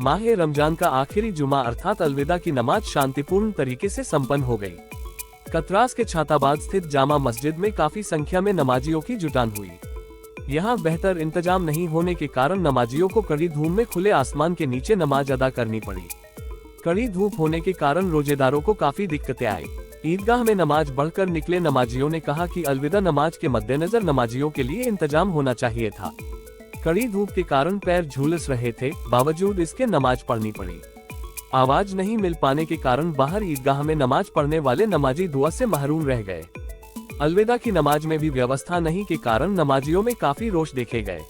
माह रमजान का आखिरी जुमा अर्थात अलविदा की नमाज शांतिपूर्ण तरीके से संपन्न हो गई। कतरास के छाताबाद स्थित जामा मस्जिद में काफी संख्या में नमाजियों की जुटान हुई। यहाँ बेहतर इंतजाम नहीं होने के कारण नमाजियों को कड़ी धूप में खुले आसमान के नीचे नमाज अदा करनी पड़ी। कड़ी धूप होने के कारण रोजेदारों को काफी दिक्कतें आई। ईदगाह में नमाज पढ़कर निकले नमाजियों ने कहा कि अलविदा नमाज के मद्देनजर नमाजियों के लिए इंतजाम होना चाहिए था। कड़ी धूप के कारण पैर झुलस रहे थे, बावजूद इसके नमाज पढ़नी पड़ी। आवाज नहीं मिल पाने के कारण बाहर ईदगाह में नमाज पढ़ने वाले नमाजी दुआ से महरूम रह गए। अलविदा की नमाज में भी व्यवस्था नहीं के कारण नमाजियों में काफी रोष देखे गए।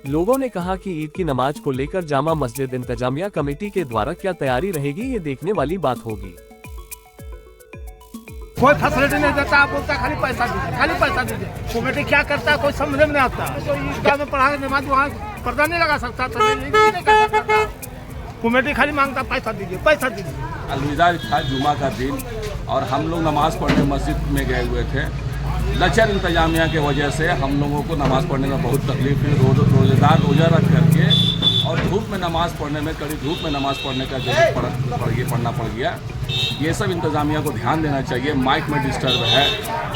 लोगों ने कहा कि ईद की नमाज को लेकर जामा मस्जिद इंतजामिया कमेटी के द्वारा क्या तैयारी रहेगी, ये देखने वाली बात होगी। कोई फैसिलिटी नहीं देता, आप बोलता खाली पैसा दीजिए, खाली पैसा दीजिए। कमेटी क्या करता है कोई समझ में नहीं आता। तो ईदगाह में पढ़ा के नमाज वहाँ पर्दा नहीं लगा सकता, तो नहीं कर सकता। कमेटी खाली मांगता पैसा दीजिए, पैसा दीजिए। अलविदा था जुमा का दिन और हम लोग नमाज पढ़ने मस्जिद में गए हुए थे। लचर इंतजामिया की वजह से हम लोगों को नमाज पढ़ने में बहुत तकलीफ हुई। रोजेदार रोजा रख करके और धूप में नमाज पढ़ने में, कड़ी धूप में नमाज पढ़ने का जरूरत पढ़ना पड़ गया। ये सब इंतजामिया को ध्यान देना चाहिए। माइक में डिस्टर्ब है,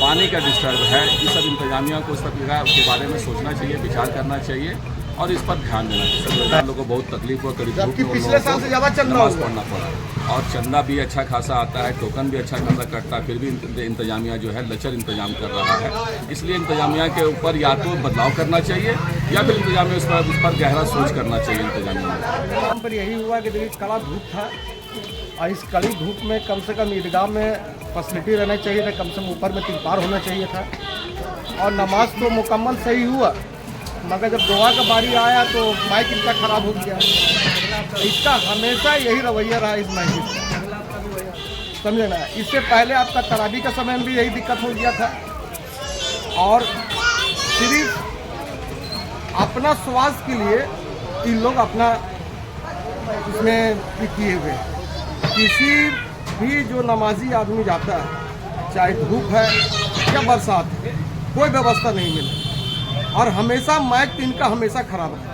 पानी का डिस्टर्ब है, ये सब इंतजामिया को सब के बारे में सोचना चाहिए, विचार करना चाहिए और इस पर ध्यान देना चाहिए। हम लोगों को बहुत तकलीफ हुआ, कड़ी धूप में पिछले साल से ज़्यादा नमाज पढ़ना पड़ा और चंदा भी अच्छा खासा आता है, टोकन भी अच्छा खासा कटता है, फिर भी इंतजामिया जो है लचर इंतजाम कर रहा है। इसलिए इंतजामिया के ऊपर या तो बदलाव करना चाहिए या फिर इंतजामिया उस पर गहरा सोच करना चाहिए इंतजामिया। यहाँ पर यही हुआ कि देखिए कड़ा धूप था और इस कड़ी धूप में कम से कम ईदगाह में फैसिलिटी रहना चाहिए था, कम से कम ऊपर में तिरपाल होना चाहिए था। और नमाज तो मुकम्मल सही हुआ, मगर जब दुआ का बारी आया तो माइक इनका ख़राब हो गया। इसका हमेशा यही रवैया रहा इस मस्जिद का, समझे ना। इससे पहले आपका तरावी का समय में भी यही दिक्कत हो गया था और सिर्फ अपना स्वास्थ्य के लिए इन लोग अपना इसमें किए हुए। किसी भी जो नमाजी आदमी जाता है, चाहे धूप है या बरसात है, कोई व्यवस्था नहीं मिली और हमेशा माइक इनका हमेशा खराब है।